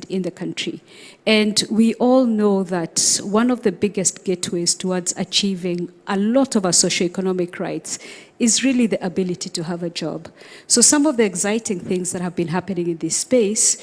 in the country. And we all know that one of the biggest gateways towards achieving a lot of our socioeconomic rights is really the ability to have a job. So some of the exciting things that have been happening in this space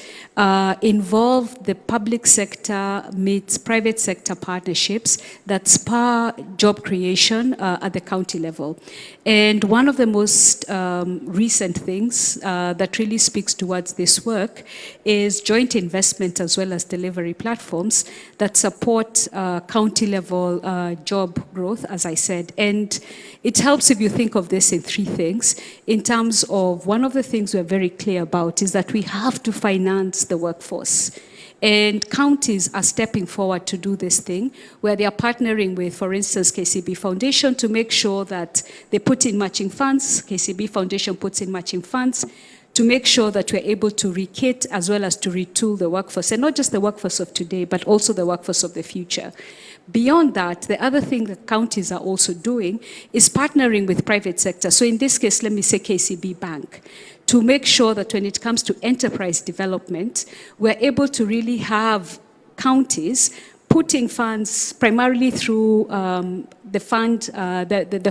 involve the public sector meets private sector partnerships that spur job creation at the county level. And one of the most recent things that really speaks towards this work is joint investment as well as delivery platforms that support county level job growth, as I said. And it helps if you think of this in three things. In terms of one of the things we're very clear about is that we have to finance the workforce. And counties are stepping forward to do this thing, where they are partnering with, for instance, KCB Foundation to make sure that they put in matching funds. KCB Foundation puts in matching funds to make sure that we're able to rekit as well as to retool the workforce, and not just the workforce of today, but also the workforce of the future. Beyond that, the other thing that counties are also doing is partnering with private sector. So in this case, let me say KCB Bank, to make sure that when it comes to enterprise development, we're able to really have counties putting funds primarily through the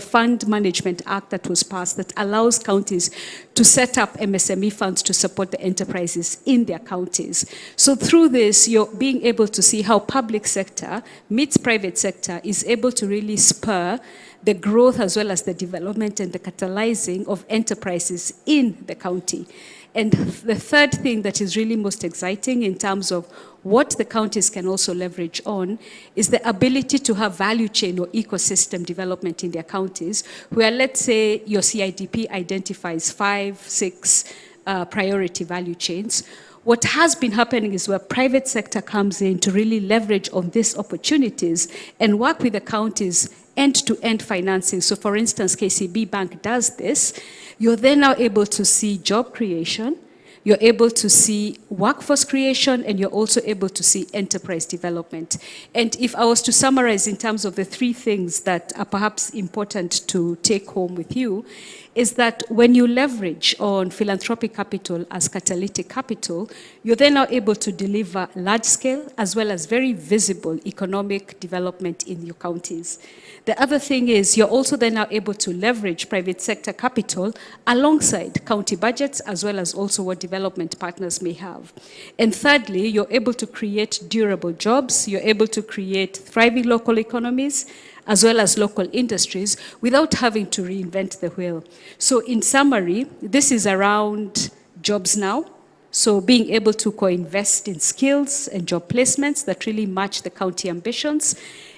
Fund Management Act that was passed that allows counties to set up MSME funds to support the enterprises in their counties. So through this, you're being able to see how public sector meets private sector is able to really spur the growth as well as the development and the catalyzing of enterprises in the county. And the third thing that is really most exciting in terms of what the counties can also leverage on is the ability to have value chain or ecosystem development in their counties, where let's say your CIDP identifies 5, 6 priority value chains. What has been happening is where private sector comes in to really leverage on these opportunities and work with the counties end-to-end financing. So for instance, KCB Bank does this. You're then now able to see job creation, you're able to see workforce creation, and you're also able to see enterprise development. And if I was to summarize in terms of the three things that are perhaps important to take home with you, is that when you leverage on philanthropic capital as catalytic capital, you're then now able to deliver large scale as well as very visible economic development in your counties. The other thing is you're also then now able to leverage private sector capital alongside county budgets as well as also what development partners may have. And thirdly, you're able to create durable jobs, you're able to create thriving local economies, as well as local industries, without having to reinvent the wheel. So in summary, this is around jobs now. So being able to co-invest in skills and job placements that really match the county ambitions.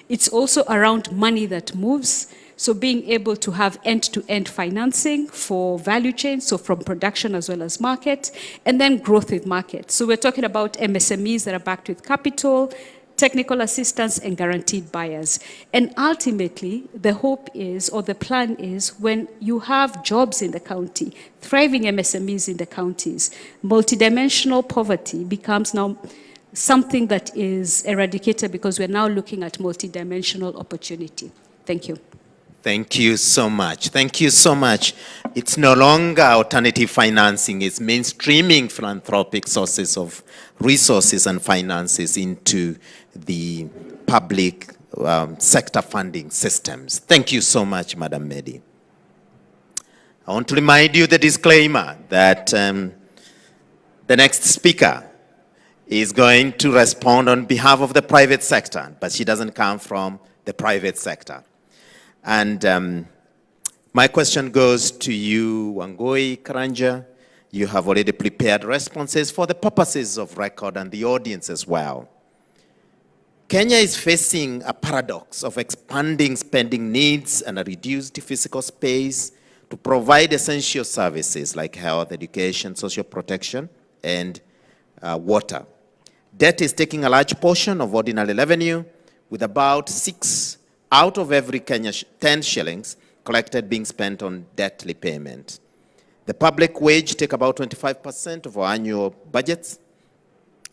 It's also around money that moves. So being able to have end-to-end financing for value chain, so from production as well as market, and then growth with market. So we're talking about MSMEs that are backed with capital, technical assistance, and guaranteed buyers. And ultimately, the hope is, or the plan is, when you have jobs in the county, thriving MSMEs in the counties, multidimensional poverty becomes now something that is eradicated because we're now looking at multidimensional opportunity. Thank you. Thank you so much. Thank you so much. It's no longer alternative financing, it's mainstreaming philanthropic sources of resources and finances into the public sector funding systems. Thank you so much, Madam Medi. I want to remind you the disclaimer that the next speaker is going to respond on behalf of the private sector, but she doesn't come from the private sector. And my question goes to you, Wangui Karanja. You have already prepared responses for the purposes of record and the audience as well. Kenya is facing a paradox of expanding spending needs and a reduced physical space to provide essential services like health, education, social protection, and water. Debt is taking a large portion of ordinary revenue, with about 6 out of every 10 shillings collected being spent on debt repayment. The public wage take about 25% of our annual budgets,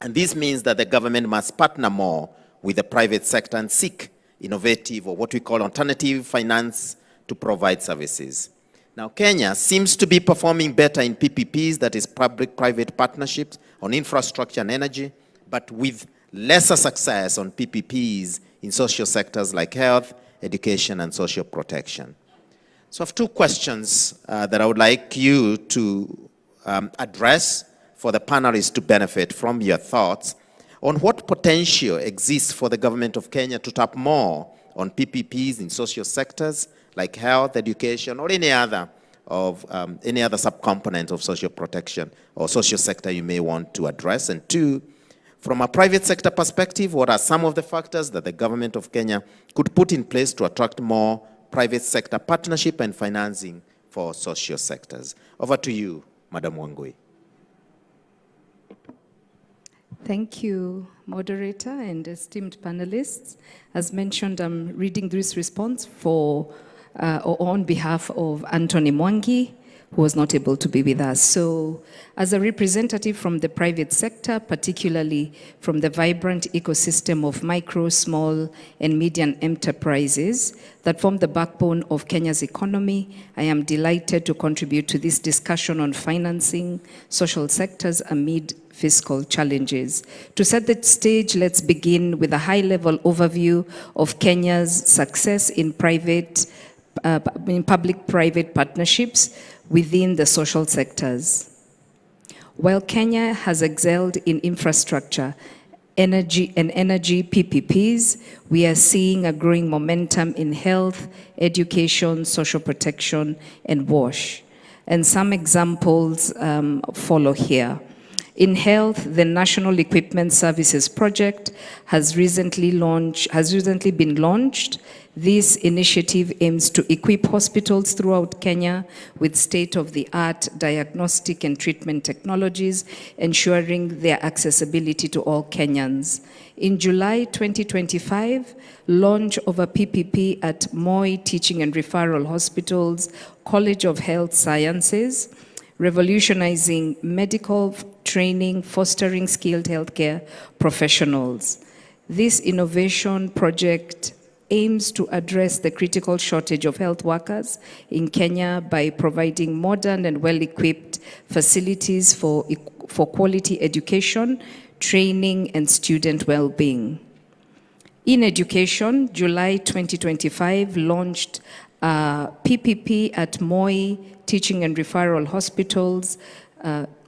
and this means that the government must partner more with the private sector and seek innovative, or what we call alternative finance, to provide services. Now, Kenya seems to be performing better in PPPs, that is public-private partnerships, on infrastructure and energy, but with lesser success on PPPs in social sectors like health, education, and social protection. So I have two questions that I would like you to address for the panelists to benefit from your thoughts on what potential exists for the government of Kenya to tap more on PPPs in social sectors like health, education, or any other subcomponent of social protection or social sector you may want to address. And two, from a private sector perspective, what are some of the factors that the government of Kenya could put in place to attract more private sector partnership and financing for social sectors? Over to you, Madam Wangui. Thank you, moderator and esteemed panelists. As mentioned, I'm reading this response on behalf of Anthony Mwangi, who was not able to be with us. So, as a representative from the private sector, particularly from the vibrant ecosystem of micro, small, and medium enterprises that form the backbone of Kenya's economy, I am delighted to contribute to this discussion on financing social sectors amid fiscal challenges. To set the stage, let's begin with a high-level overview of Kenya's success in public-private partnerships within the social sectors. While Kenya has excelled in infrastructure, energy PPPs, we are seeing a growing momentum in health, education, social protection, and WASH. And some examples follow here. In health, the National Equipment Services Project has recently been launched. This initiative aims to equip hospitals throughout Kenya with state-of-the-art diagnostic and treatment technologies, ensuring their accessibility to all Kenyans. In July 2025, launch of a PPP at Moi Teaching and Referral Hospitals, College of Health Sciences, revolutionizing medical training, fostering skilled healthcare professionals. This innovation project aims to address the critical shortage of health workers in Kenya by providing modern and well-equipped facilities for quality education, training, and student well-being. In education, July 2025 launched PPP at Moi Teaching and Referral Hospitals,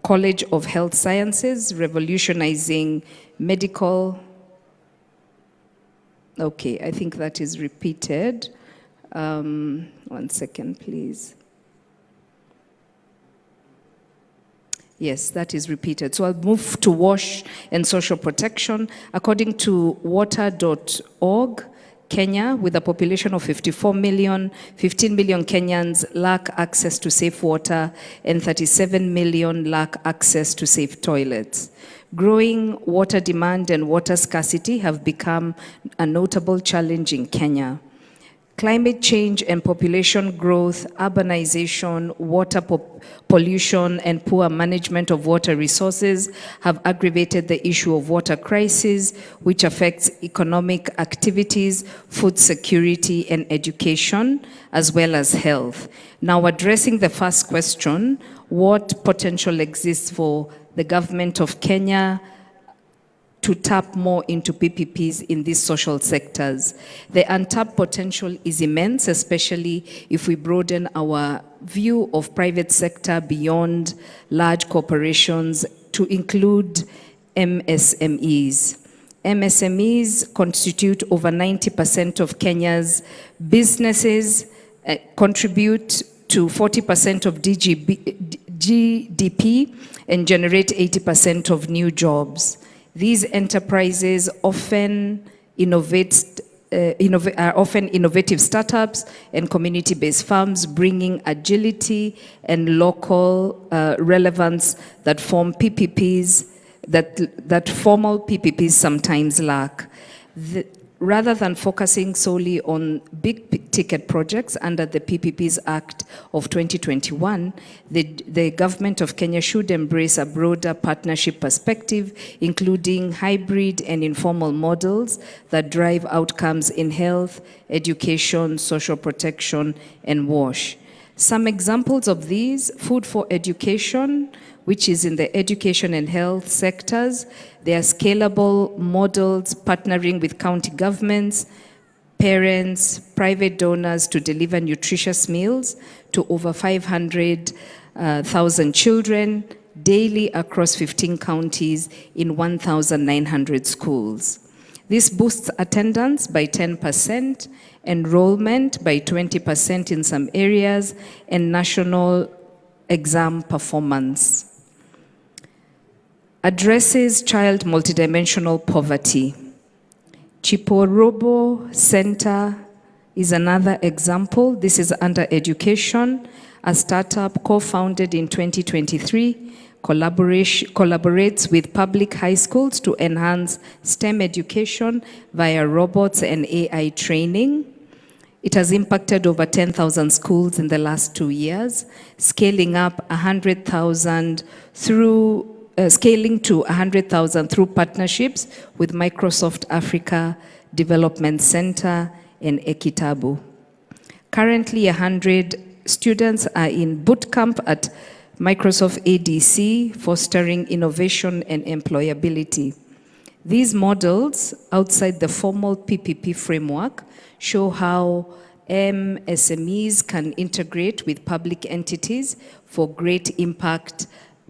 College of Health Sciences, revolutionizing medical. Okay, I think that is repeated. 1 second, please. Yes, that is repeated. So I'll move to WASH and social protection. According to water.org, Kenya, with a population of 54 million, 15 million Kenyans lack access to safe water and 37 million lack access to safe toilets. Growing water demand and water scarcity have become a notable challenge in Kenya. Climate change and population growth, urbanization, water pollution, and poor management of water resources have aggravated the issue of water crisis, which affects economic activities, food security, and education, as well as health. Now, addressing the first question, what potential exists for the government of Kenya to tap more into PPPs in these social sectors? The untapped potential is immense, especially if we broaden our view of private sector beyond large corporations to include MSMEs. MSMEs constitute over 90% of Kenya's businesses, contribute to 40% of GDP, and generate 80% of new jobs. These enterprises are often innovative startups and community-based firms, bringing agility and local relevance that formal PPPs sometimes lack. Rather than focusing solely on big-ticket projects under the PPPs Act of 2021, the government of Kenya should embrace a broader partnership perspective, including hybrid and informal models that drive outcomes in health, education, social protection, and WASH. Some examples of these: food for education, which is in the education and health sectors. There are scalable models partnering with county governments, parents, private donors to deliver nutritious meals to over 500,000 children daily across 15 counties in 1,900 schools. This boosts attendance by 10%, enrollment by 20% in some areas, and national exam performance. Addresses child multidimensional poverty. Chiporobo Center is another example. This is under education, a startup co-founded in 2023, collaborates with public high schools to enhance STEM education via robots and AI training. It has impacted over 10,000 schools in the last 2 years, scaling up 100,000 through scaling to 100,000 through partnerships with Microsoft Africa Development Center and Ekitabu. Currently, 100 students are in boot camp at Microsoft ADC, fostering innovation and employability. These models, outside the formal PPP framework, show how MSMEs can integrate with public entities for great impact,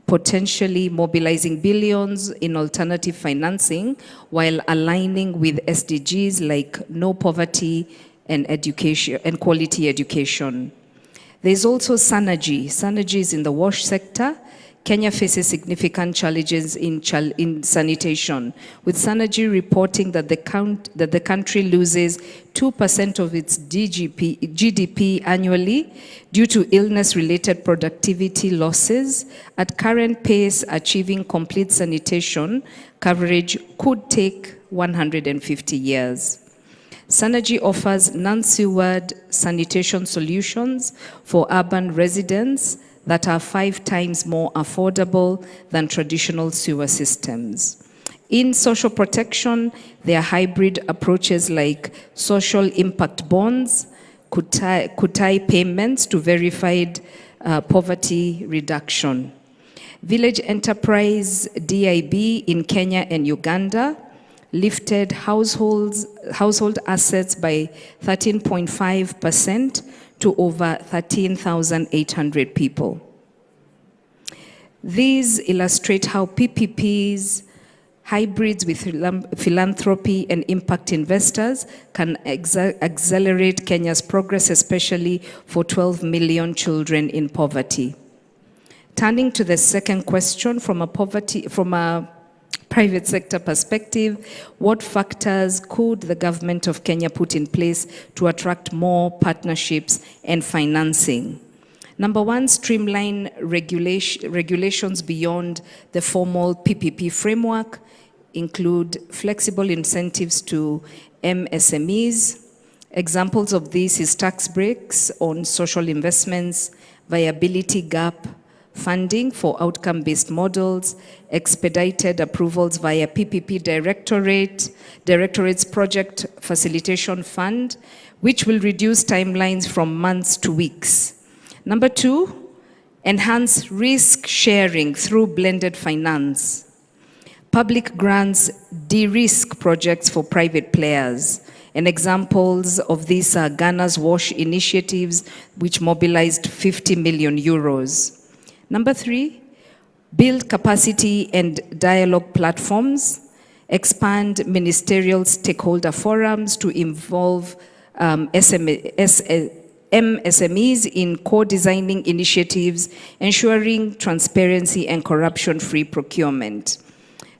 potentially mobilizing billions in alternative financing while aligning with SDGs like no poverty and education and quality education. There's also Synergy. Synergy is in the wash sector. Kenya faces significant challenges in sanitation, with Synergy reporting that the country loses 2% of its GDP annually due to illness-related productivity losses. At current pace, achieving complete sanitation coverage could take 150 years. Synergy offers non-sewered sanitation solutions for urban residents that are 5 times more affordable than traditional sewer systems. In social protection, there are hybrid approaches like social impact bonds, kutai payments to verified poverty reduction. Village Enterprise DIB in Kenya and Uganda lifted household assets by 13.5% to over 13,800 people. These illustrate how PPPs, hybrids with philanthropy and impact investors, can accelerate Kenya's progress, especially for 12 million children in poverty. Turning to the second question, from a private sector perspective, what factors could the government of Kenya put in place to attract more partnerships and financing? Number one, streamline regulations beyond the formal PPP framework, include flexible incentives to MSMEs. Examples of this is tax breaks on social investments, viability gap funding for outcome-based models, expedited approvals via PPP Directorate's Project Facilitation Fund, which will reduce timelines from months to weeks. Number two, enhance risk sharing through blended finance. Public grants de-risk projects for private players. And examples of these are Ghana's WASH initiatives, which mobilized 50 million euros. Number three, build capacity and dialogue platforms, expand ministerial stakeholder forums to involve MSMEs in co-designing initiatives, ensuring transparency and corruption-free procurement.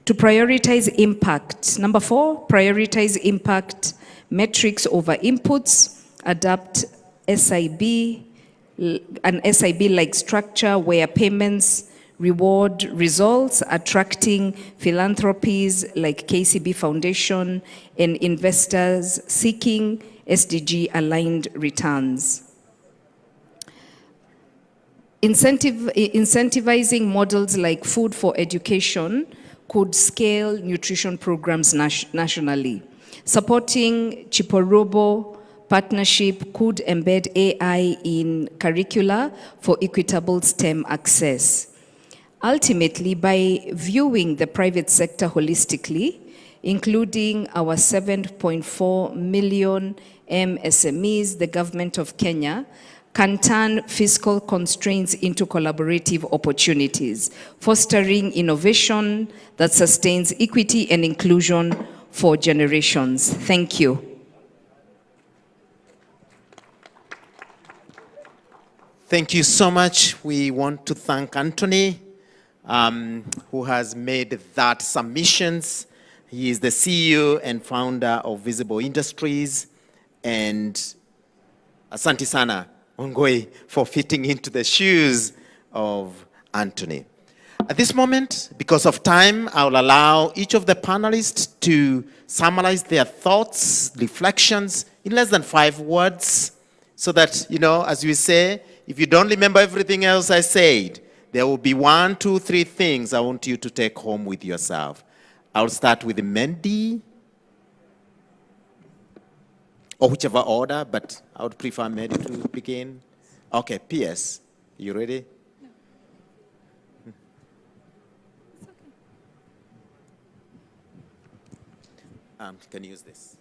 To prioritize impact. Number four, prioritize impact metrics over inputs, adapt SIB, an SIB-like structure where payments reward results, attracting philanthropies like KCB Foundation and investors seeking SDG-aligned returns. Incentivizing models like food for education could scale nutrition programs nationally. Supporting Chiporobo partnership could embed AI in curricula for equitable STEM access. Ultimately, by viewing the private sector holistically, including our 7.4 million MSMEs, the government of Kenya can turn fiscal constraints into collaborative opportunities, fostering innovation that sustains equity and inclusion for generations. Thank you. Thank you so much. We want to thank Anthony, who has made that submissions. He is the CEO and founder of Visible Industries. And asante sana, Ongoi, for fitting into the shoes of Anthony. At this moment, because of time, I will allow each of the panelists to summarize their thoughts, reflections in less than 5 words, so that, you know, as we say, if you don't remember everything else I said, there will be 1, 2, 3 things I want you to take home with yourself. I'll start with Mendy, or whichever order, but I would prefer Mendy to begin. Okay, PS, you ready? Can you use this?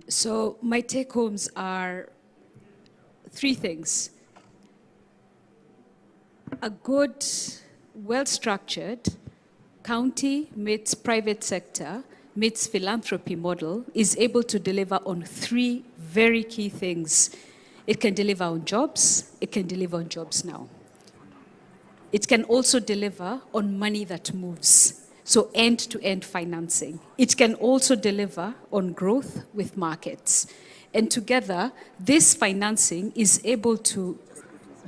So my take-homes are 3 things. A good, well-structured county meets private sector meets philanthropy model is able to deliver on 3 very key things. It can deliver on jobs. It can deliver on jobs now. It can also deliver on money that moves. So end-to-end financing. It can also deliver on growth with markets. And together, this financing is able to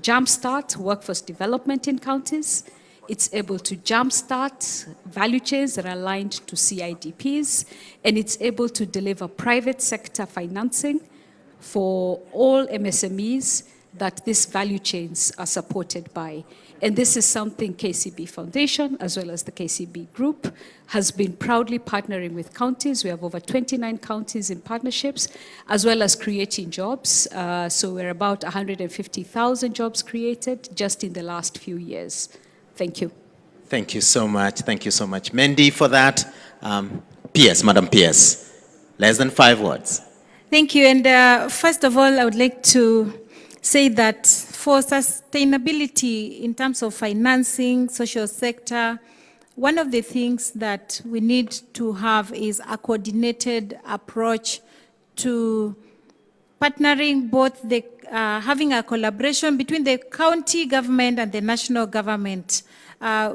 jumpstart workforce development in counties. It's able to jumpstart value chains that are aligned to CIDPs. And it's able to deliver private sector financing for all MSMEs that these value chains are supported by. And this is something KCB Foundation, as well as the KCB Group, has been proudly partnering with counties. We have over 29 counties in partnerships, as well as creating jobs. So we're about 150,000 jobs created just in the last few years. Thank you. Thank you so much. Thank you so much, Mendy, for that. PS, Madam PS, less than 5 words. Thank you. And first of all, I would like to say that for sustainability in terms of financing, social sector, one of the things that we need to have is a coordinated approach to partnering both the, having a collaboration between the county government and the national government.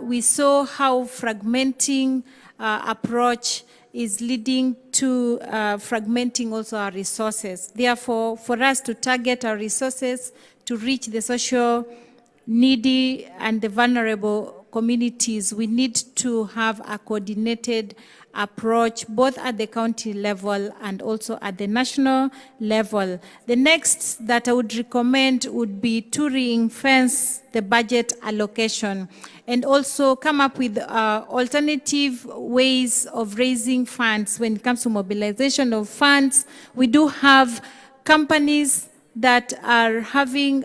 We saw how fragmenting approach is leading to fragmenting also our resources. Therefore, for us to target our resources to reach the social needy and the vulnerable communities, we need to have a coordinated approach both at the county level and also at the national level. The next that I would recommend would be to ring-fence the budget allocation and also come up with alternative ways of raising funds. When it comes to mobilization of funds, we do have companies that are having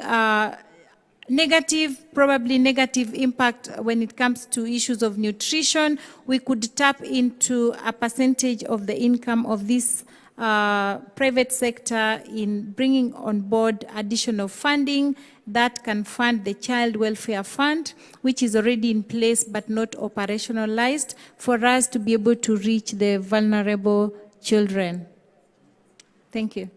probably negative impact when it comes to issues of nutrition. We could tap into a percentage of the income of this private sector in bringing on board additional funding that can fund the child welfare fund, which is already in place but not operationalized, for us to be able to reach the vulnerable children. Thank you.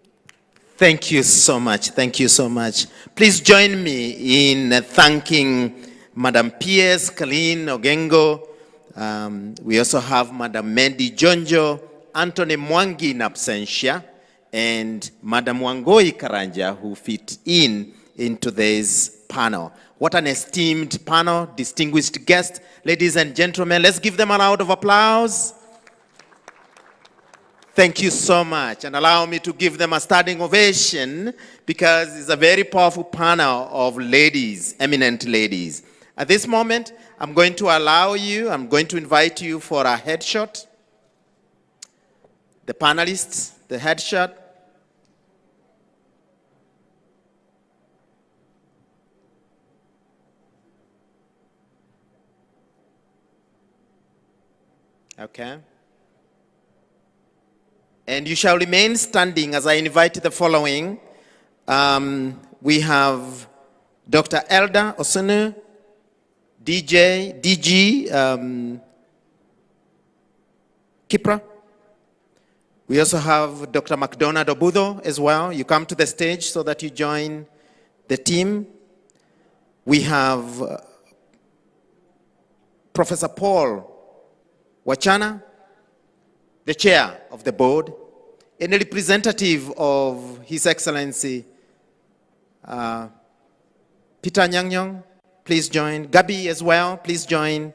Thank you so much. Thank you so much. Please join me in thanking Madam P.S. Colleen Ogengo. We also have Madam Mendy Jonjo, Anthony Mwangi in absentia, and Madam Wangoi Karanja, who fit into this panel. What an esteemed panel, distinguished guests. Ladies and gentlemen, let's give them a round of applause. Thank you so much, and allow me to give them a standing ovation because it's a very powerful panel of ladies, eminent ladies. At this moment, I'm going to invite you for a headshot. The panelists, the headshot. Okay. And you shall remain standing as I invite the following. We have Dr. Elda Osunu, DG Kipra. We also have Dr. McDonald Obudo as well. You come to the stage so that you join the team. We have Professor Paul Wachana, the chair of the board, and a representative of His Excellency Peter Nyangnyong, please join. Gabi as well, please join.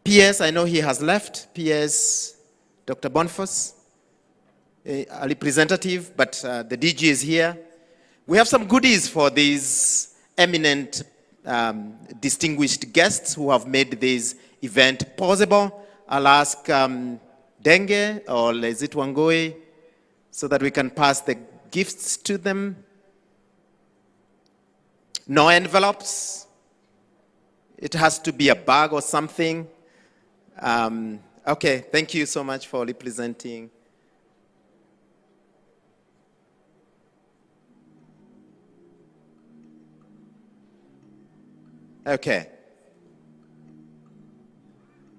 PS, I know he has left. PS, Dr. Boniface, a representative, but the DG is here. We have some goodies for these eminent, distinguished guests who have made this event possible. I'll ask Denge or Lezit Wangoi so that we can pass the gifts to them. No envelopes. It has to be a bag or something. Okay, thank you so much for representing. Okay.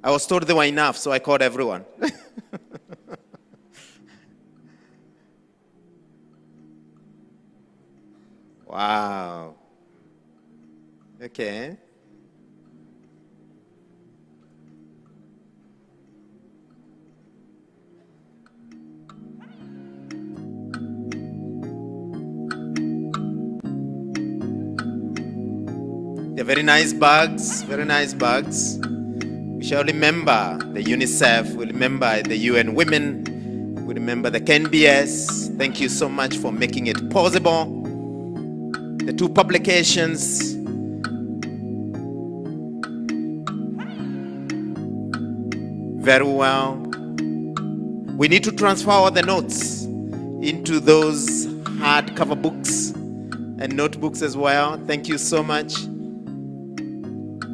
I was told there were enough, so I called everyone. Wow. Okay. They're very nice bags, very nice bags. We shall remember the UNICEF, we remember the UN Women, we remember the KNBS. Thank you so much for making it possible. The two publications. Very well. We need to transfer all the notes into those hardcover books and notebooks as well. Thank you so much.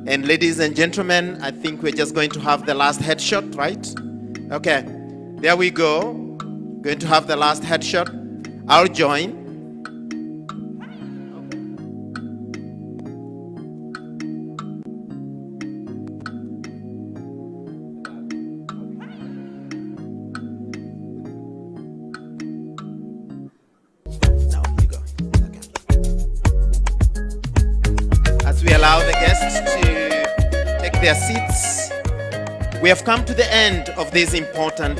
And ladies and gentlemen, I think we're just going to have the last headshot, right? Okay, there we go. Going to have the last headshot. I'll join. Now you go. Okay. As we allow the guests to take their seats, we have come to the end of this important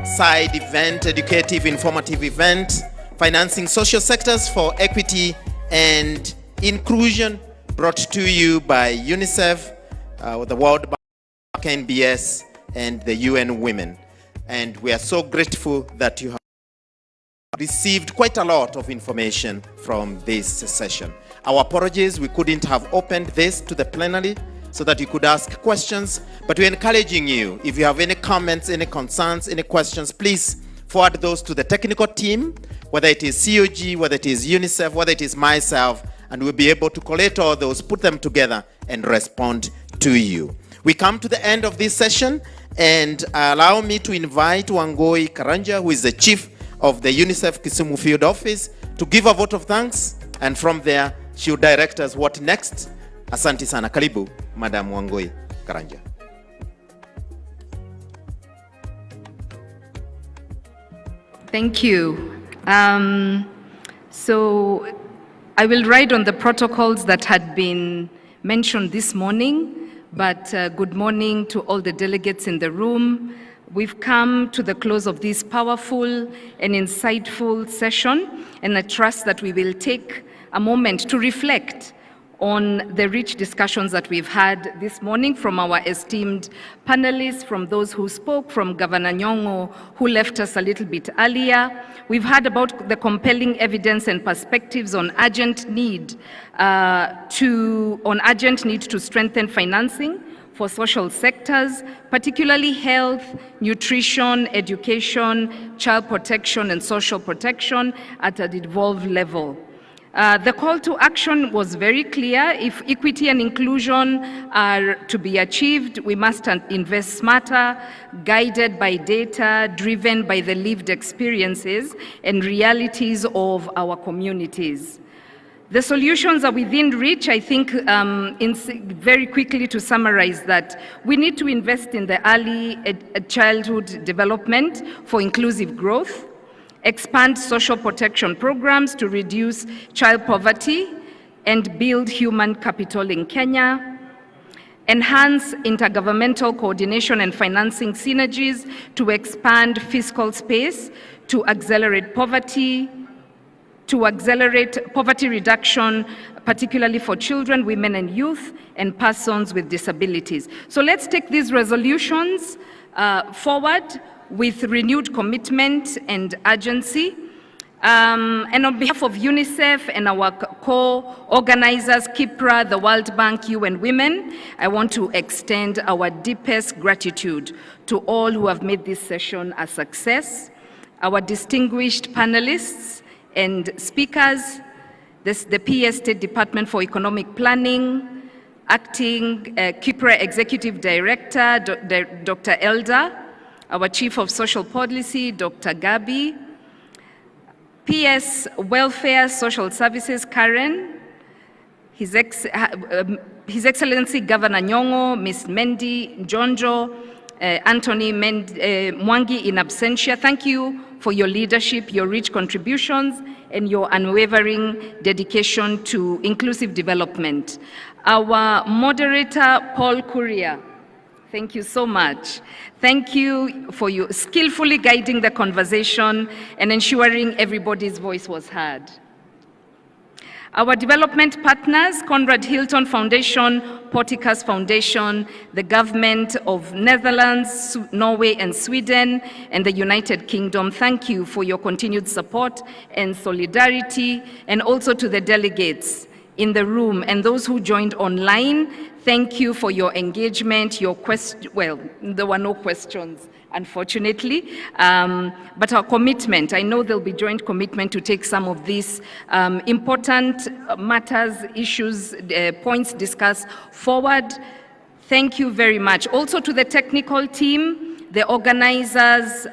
side event, educative, informative event, financing social sectors for equity and inclusion, brought to you by UNICEF, the World Bank, KNBS, and the UN Women. And we are so grateful that you have received quite a lot of information from this session. Our apologies, we couldn't have opened this to the plenary so that you could ask questions, but we're encouraging you, if you have any comments, any concerns, any questions, please forward those to the technical team, whether it is COG, whether it is UNICEF, whether it is myself, and we'll be able to collate all those, put them together, and respond to you. We come to the end of this session, and allow me to invite Wangoi Karanja, who is the chief of the UNICEF Kisumu Field Office, to give a vote of thanks, and from there, she'll direct us what next. Asante sana. Karibu, Madam Wangoi Karanja. Thank you. So I will ride on the protocols that had been mentioned this morning, but good morning to all the delegates in the room. We've come to the close of this powerful and insightful session, and I trust that we will take a moment to reflect on the rich discussions that we've had this morning from our esteemed panelists, from those who spoke, from Governor Nyong'o, who left us a little bit earlier. We've heard about the compelling evidence and perspectives on urgent need to strengthen financing for social sectors, particularly health, nutrition, education, child protection, and social protection at a devolved level. The call to action was very clear. If equity and inclusion are to be achieved, we must invest smarter, guided by data, driven by the lived experiences and realities of our communities. The solutions are within reach. I think very quickly to summarize that, we need to invest in the early childhood development for inclusive growth, expand social protection programs to reduce child poverty and build human capital in Kenya, enhance intergovernmental coordination and financing synergies to expand fiscal space to accelerate poverty reduction, particularly for children, women and youth, and persons with disabilities. So let's take these resolutions forward with renewed commitment and urgency. And on behalf of UNICEF and our co-organizers, KIPRA, the World Bank, UN Women, I want to extend our deepest gratitude to all who have made this session a success, our distinguished panelists and speakers, the PA State Department for Economic Planning, Acting KIPRA Executive Director, Dr. Elda, our Chief of Social Policy, Dr. Gabi, PS Welfare Social Services, Karen, His Excellency Governor Nyong'o, Ms. Mendi Njonjo, Anthony Mwangi in absentia. Thank you for your leadership, your rich contributions, and your unwavering dedication to inclusive development. Our moderator, Paul Courier, thank you so much. Thank you for you skillfully guiding the conversation and ensuring everybody's voice was heard. Our development partners, Conrad Hilton Foundation, Porticus Foundation, the government of Netherlands, Norway and Sweden, and the United Kingdom, thank you for your continued support and solidarity, and also to the delegates in the room and those who joined online. Thank you for your engagement, well, there were no questions, unfortunately, but our commitment, I know there'll be joint commitment to take some of these important matters, issues, points discussed forward. Thank you very much. Also to the technical team, the organizers,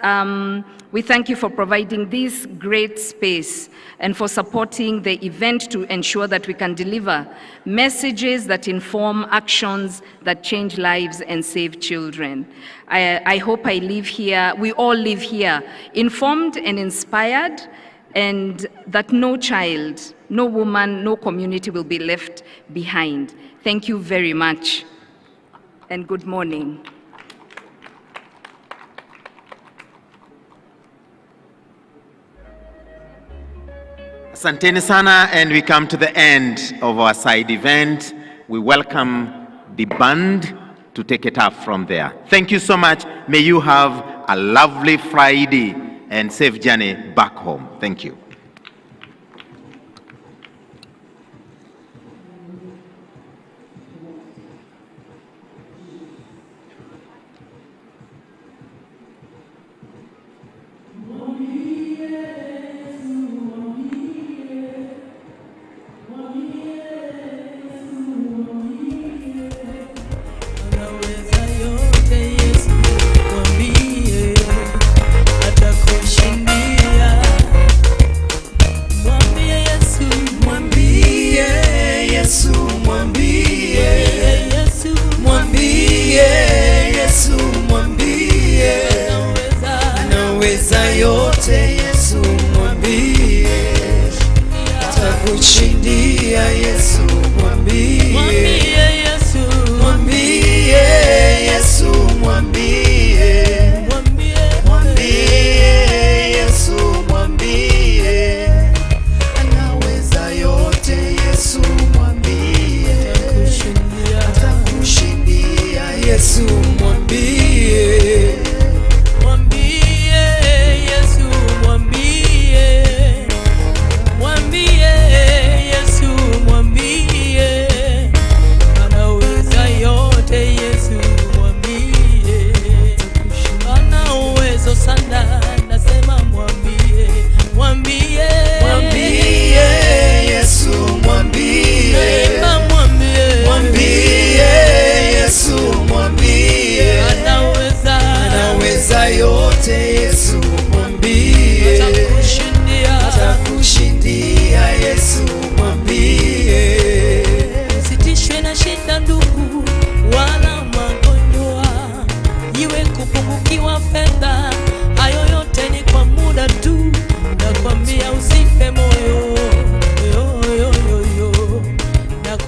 we thank you for providing this great space and for supporting the event to ensure that we can deliver messages that inform actions that change lives and save children. I hope we all live here informed and inspired, and that no child, no woman, no community will be left behind. Thank you very much, and good morning. Asanteni sana, and we come to the end of our side event. We welcome the band to take it up from there. Thank you so much. May you have a lovely Friday and safe journey back home. Thank you.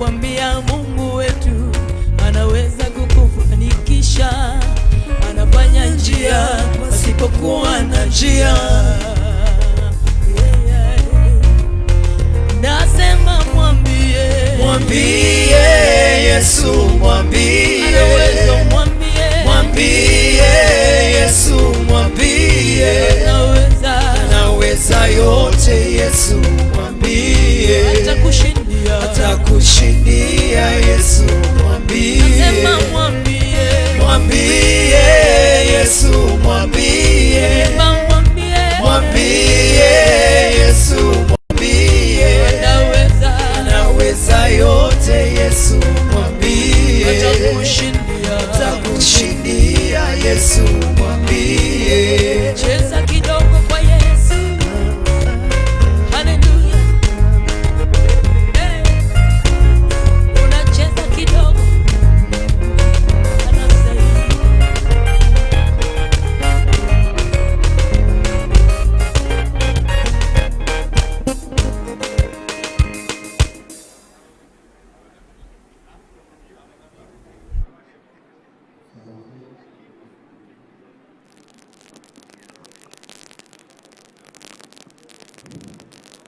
nakwambia Mungu wetu anaweza kukufanikisha, anafanya njia pasipokuwa na njia. Nasema mwambie Yesu, mwambie Yesu, mwambie anaweza yote. Yesu mwambie, atakushindia. Yesu mwambie, mwambie Yesu, mwambie Yesu, mwambie anaweza yote. Yesu mwambie, atakushindia. Yesu mwambie. Cheza kidogo kwa Yesu. Hallelujah. Hey. Unacheza kidogo. Anasaidia.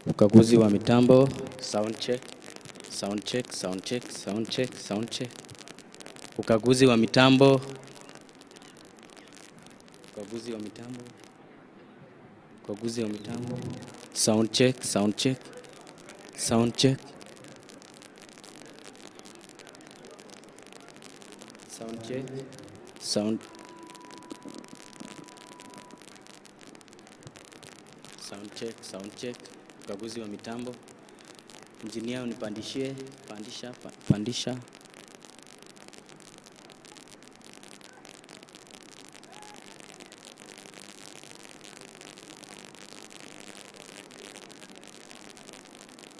Ukaguzi wa mitambo, sound check, sound check, sound check, sound check, sound check. Ukaguzi wa mitambo, ukaguzi wa mitambo, ukaguzi wa mitambo, sound check, sound check, sound check, sound check, sound check, sound check. Ukaguzi wa mitambo. Engineer unipandishie, pandisha.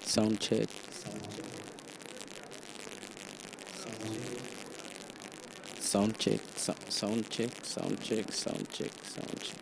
Sound check. Sound check. Sound check. Sound check. Sound check. Sound check.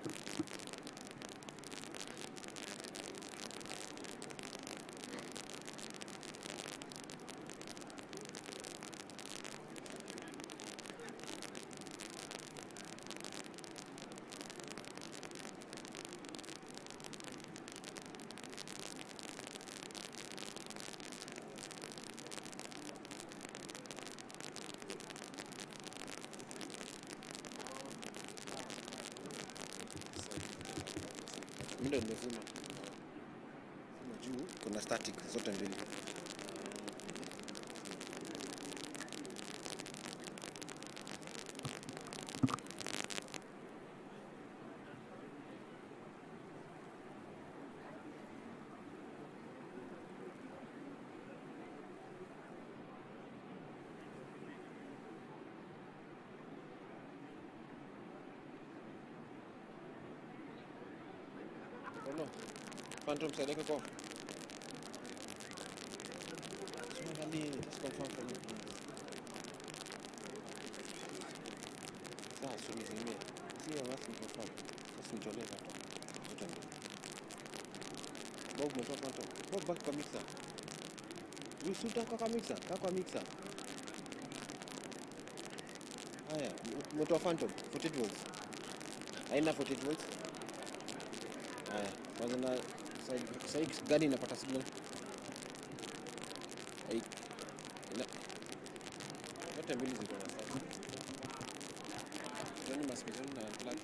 Ndio nimezima. Juu kuna static zote mbili. Phantom side yako kwa. Simani confirm for me. Sasa nizime. Sio wapi confirm. Sasa nijolee hapo. Bob mtoa phantom. Bob back kwa mixer. Usuta kwa mixer, kwa mixer. Haya, mtoa phantom 48 volts. Haina 48 volts. Haya, kwanza na side gani inapata signal? Hai. Yote mbili ziko na side. Nani masikizoni na plug.